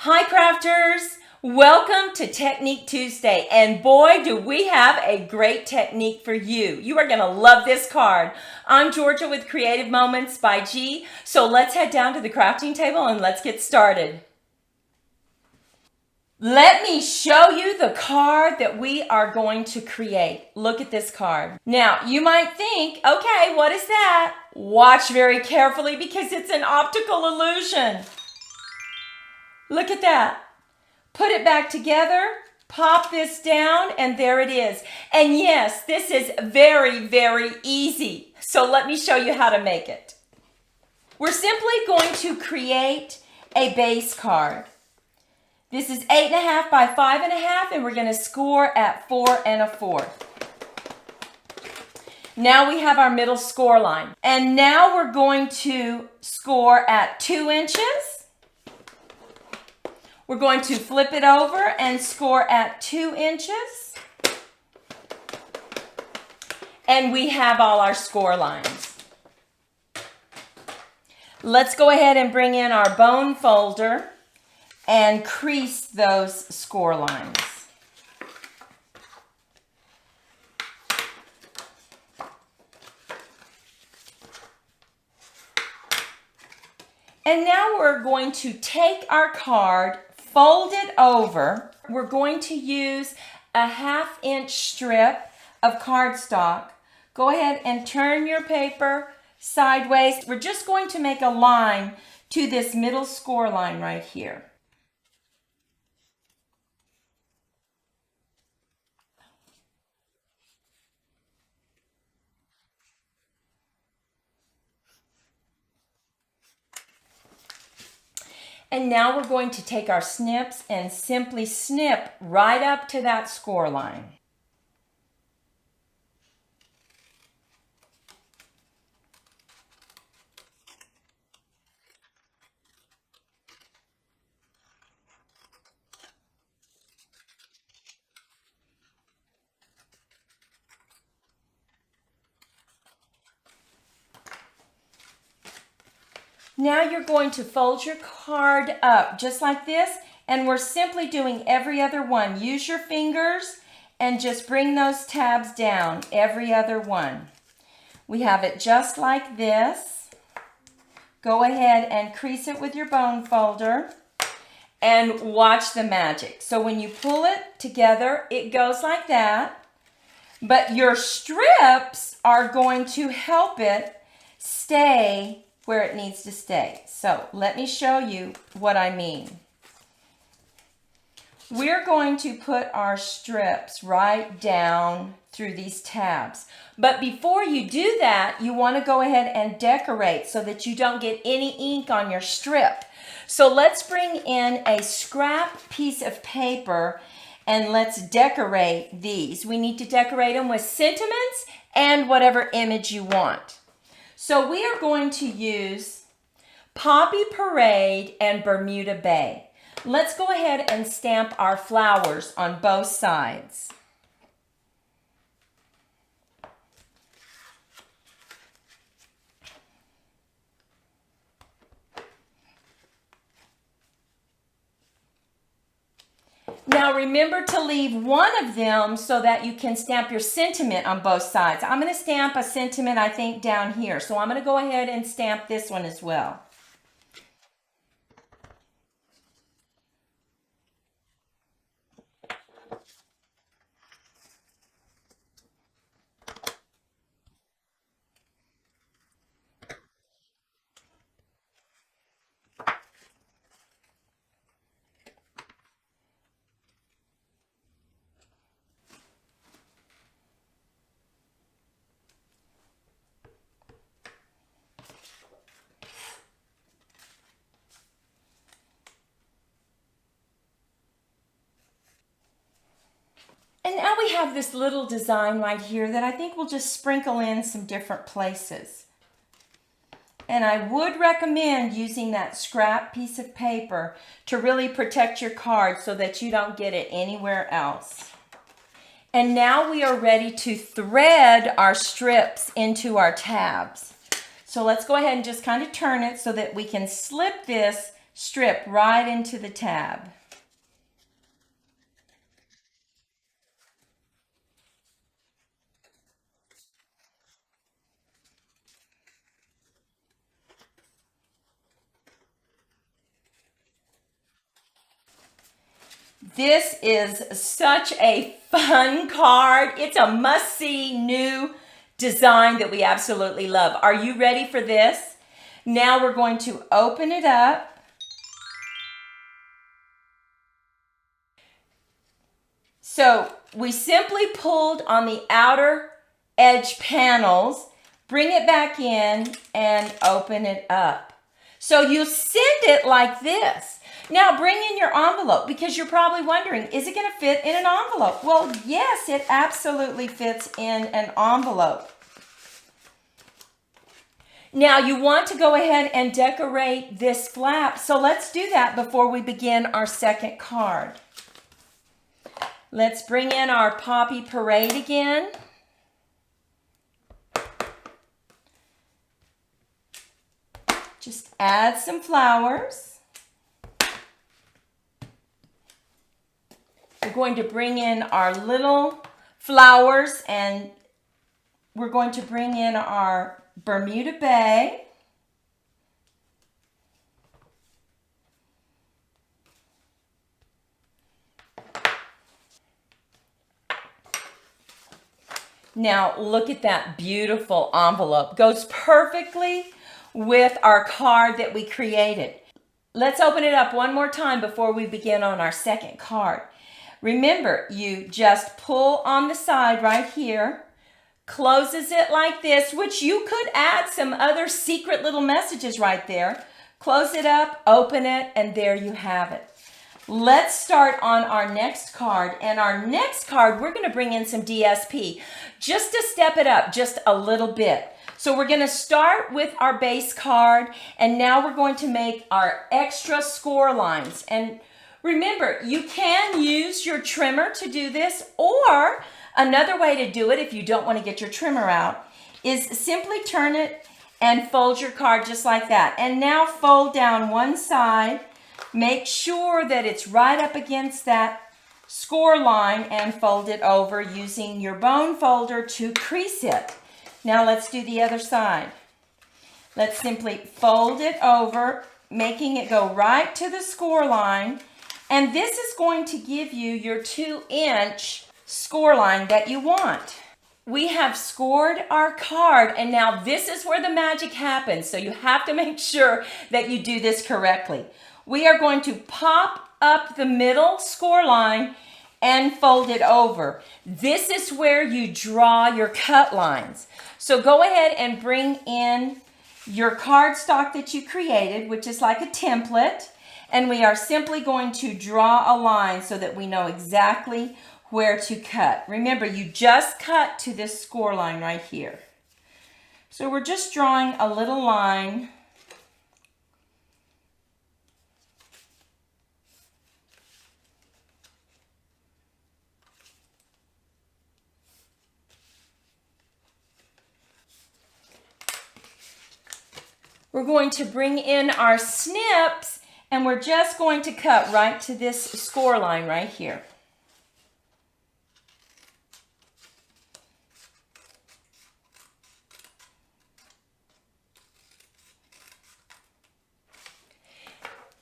Hi crafters, welcome to Technique Tuesday, and boy do we have a great technique for you. You are going to love this card. I'm Georgia with Creative Moments by G, so let's head down to the crafting table and let's get started. Let me show you the card that we are going to create. Look at this card. Now, you might think, okay, what is that? Watch very carefully because it's an optical illusion. Look at that. Put it back together, pop this down, and there it is. And yes, this is very, very easy. So let me show you how to make it. We're simply going to create a base card. This is 8.5 by 5.5, and we're going to score at 4 1/4. Now we have our middle score line. And now we're going to score at 2 inches. We're going to flip it over and score at 2 inches. And we have all our score lines. Let's go ahead and bring in our bone folder and crease those score lines. And now we're going to take our card, fold it over. We're going to use a 1/2 inch strip of cardstock. Go ahead and turn your paper sideways. We're just going to make a line to this middle score line right here. And now we're going to take our snips and simply snip right up to that score line. Now you're going to fold your card up just like this, and we're simply doing every other one. Use your fingers and just bring those tabs down, every other one. We have it just like this. Go ahead and crease it with your bone folder and watch the magic. So when you pull it together, it goes like that, but your strips are going to help it stay where it needs to stay. So let me show you what I mean. We're going to put our strips right down through these tabs. But before you do that, you want to go ahead and decorate so that you don't get any ink on your strip. So let's bring in a scrap piece of paper and let's decorate these. We need to decorate them with sentiments and whatever image you want. So we are going to use Poppy Parade and Bermuda Bay. Let's go ahead and stamp our flowers on both sides. Now remember to leave one of them so that you can stamp your sentiment on both sides. I'm going to stamp a sentiment, I think, down here. So I'm going to go ahead and stamp this one as well. And now we have this little design right here that I think we'll just sprinkle in some different places. And I would recommend using that scrap piece of paper to really protect your card so that you don't get it anywhere else. And now we are ready to thread our strips into our tabs. So let's go ahead and just kind of turn it so that we can slip this strip right into the tab. This is such a fun card. It's a must-see new design that we absolutely love. Are you ready for this? Now we're going to open it up. So we simply pulled on the outer edge panels, bring it back in, and open it up. So you send it like this. Now bring in your envelope, because you're probably wondering, is it going to fit in an envelope? Well, yes, it absolutely fits in an envelope. Now you want to go ahead and decorate this flap, so let's do that before we begin our second card. Let's bring in our Poppy Parade again. Just add some flowers. We're going to bring in our little flowers, and we're going to bring in our Bermuda Bay. Now look at that beautiful envelope. Goes perfectly with our card that we created. Let's open it up one more time before we begin on our second card. Remember, you just pull on the side right here, closes it like this, which you could add some other secret little messages right there. Close it up, open it, and there you have it. Let's start on our next card. And our next card, we're going to bring in some DSP just to step it up just a little bit. So we're going to start with our base card, and now we're going to make our extra score lines. And remember, you can use your trimmer to do this, or another way to do it if you don't want to get your trimmer out is simply turn it and fold your card just like that. And now fold down one side. Make sure that it's right up against that score line and fold it over using your bone folder to crease it. Now let's do the other side. Let's simply fold it over, making it go right to the score line. And this is going to give you your 2-inch score line that you want. We have scored our card, and now this is where the magic happens. So you have to make sure that you do this correctly. We are going to pop up the middle score line and fold it over. This is where you draw your cut lines. So go ahead and bring in your cardstock that you created, which is like a template, and we are simply going to draw a line so that we know exactly where to cut. Remember, you just cut to this score line right here. So we're just drawing a little line. We're going to bring in our snips, and we're just going to cut right to this score line right here.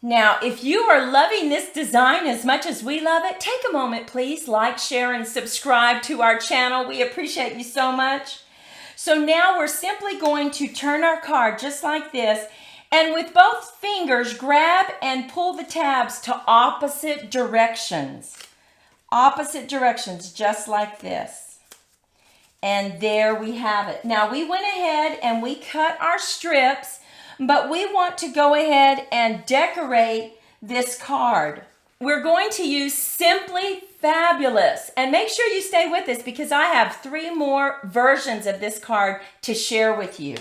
Now, if you are loving this design as much as we love it, take a moment, please. Like, share, and subscribe to our channel. We appreciate you so much. So now we're simply going to turn our card just like this, and with both fingers, grab and pull the tabs to opposite directions. Opposite directions, just like this. And there we have it. Now we went ahead and we cut our strips, but we want to go ahead and decorate this card. We're going to use Simply Fabulous. And make sure you stay with us because I have 3 more versions of this card to share with you.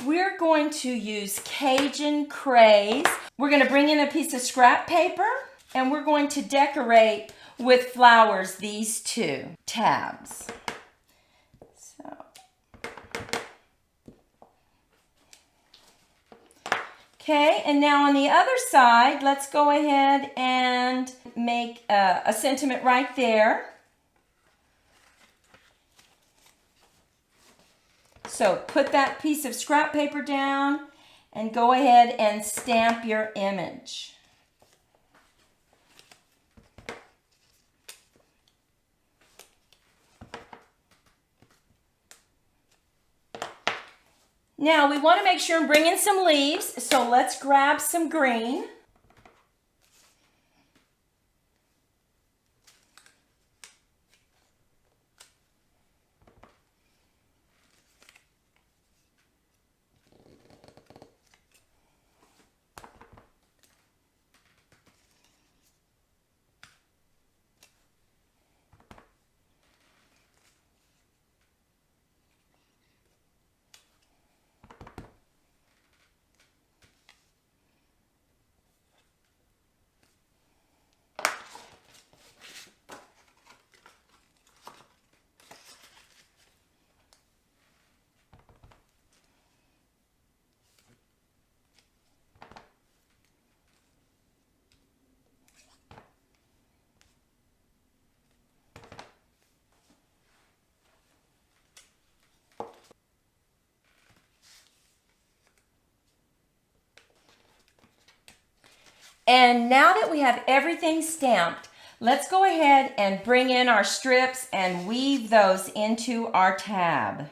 We're going to use Cajun Craze. We're going to bring in a piece of scrap paper, and we're going to decorate with flowers these 2 tabs. Okay, and now on the other side, let's go ahead and make a sentiment right there. So put that piece of scrap paper down and go ahead and stamp your image. Now we want to make sure and bring in some leaves, so let's grab some green. And now that we have everything stamped, let's go ahead and bring in our strips and weave those into our tab.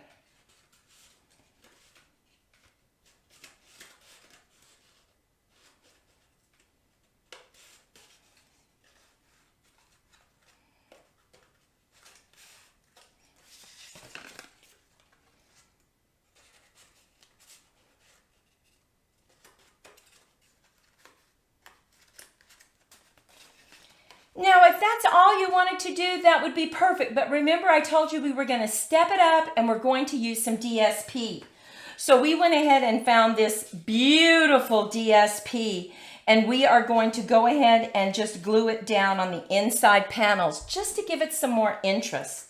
Now, if that's all you wanted to do, that would be perfect. But remember, I told you we were going to step it up and we're going to use some DSP. So we went ahead and found this beautiful DSP, and we are going to go ahead and just glue it down on the inside panels just to give it some more interest.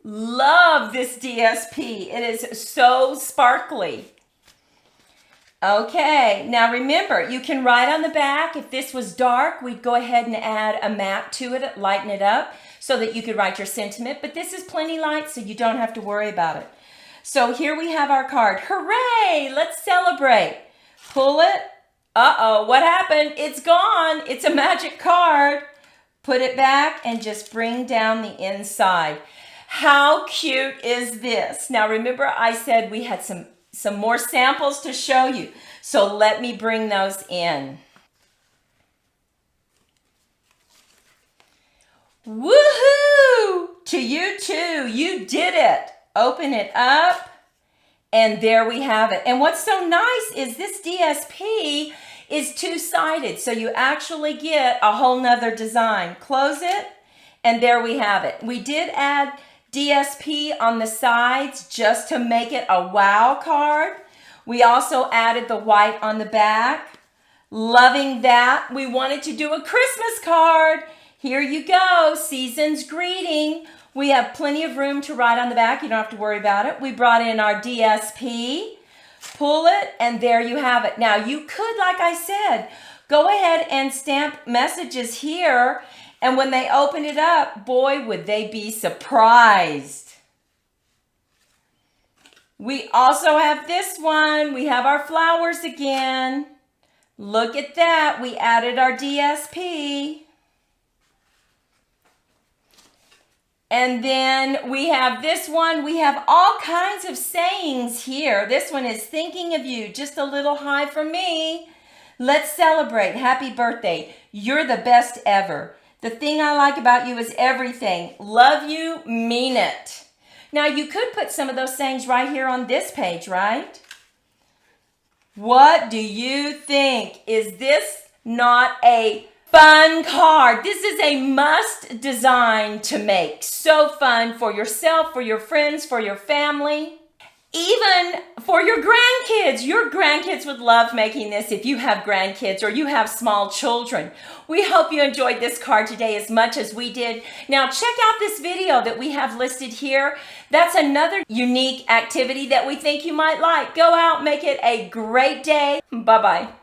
Love this DSP. It is so sparkly. Okay, now remember, you can write on the back. If this was dark, we'd go ahead and add a matte to it, lighten it up so that you could write your sentiment. But this is plenty light, so you don't have to worry about it. So here we have our card. Hooray! Let's celebrate. Pull it. Uh-oh, what happened? It's gone. It's a magic card. Put it back and just bring down the inside. How cute is this? Now remember, I said we had some more samples to show you. So let me bring those in. Woohoo! To you too. You did it. Open it up. And there we have it. And what's so nice is this DSP is two-sided. So you actually get a whole nother design. Close it. And there we have it. We did add DSP on the sides just to make it a wow card. We also added the white on the back. Loving that. We wanted to do a Christmas card. Here you go, season's greeting. We have plenty of room to write on the back. You don't have to worry about it. We brought in our DSP. Pull it, and there you have it. Now you could, like I said, go ahead and stamp messages here. And when they open it up, boy, would they be surprised. We also have this one. We have our flowers again. Look at that. We added our DSP. And then we have this one. We have all kinds of sayings here. This one is thinking of you. Just a little hi from me. Let's celebrate. Happy birthday. You're the best ever. The thing I like about you is everything. Love you, mean it. Now, you could put some of those sayings right here on this page, right? What do you think? Is this not a fun card? This is a must design to make. So fun for yourself, for your friends, for your family. even for your grandkids. Your grandkids would love making this if you have grandkids or you have small children. We hope you enjoyed this card today as much as we did. Now check out this video that we have listed here. That's another unique activity that we think you might like. Go out, make it a great day. Bye-bye.